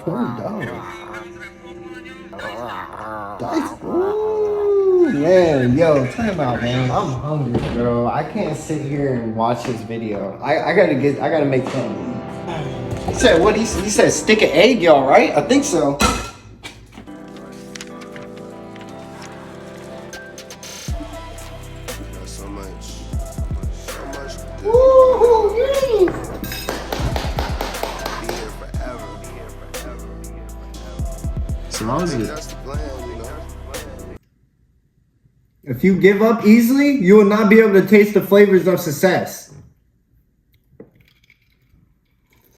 corn dog. Ooh, man, yo, time about, man. I'm hungry, bro. I can't sit here and watch this video. I gotta make something. He said what? He said stick an egg, y'all, right? I think so. So much. Woo-hoo, yeah. Be here forever. So how's it? That's the plan, you know. If you give up easily, you will not be able to taste the flavors of success.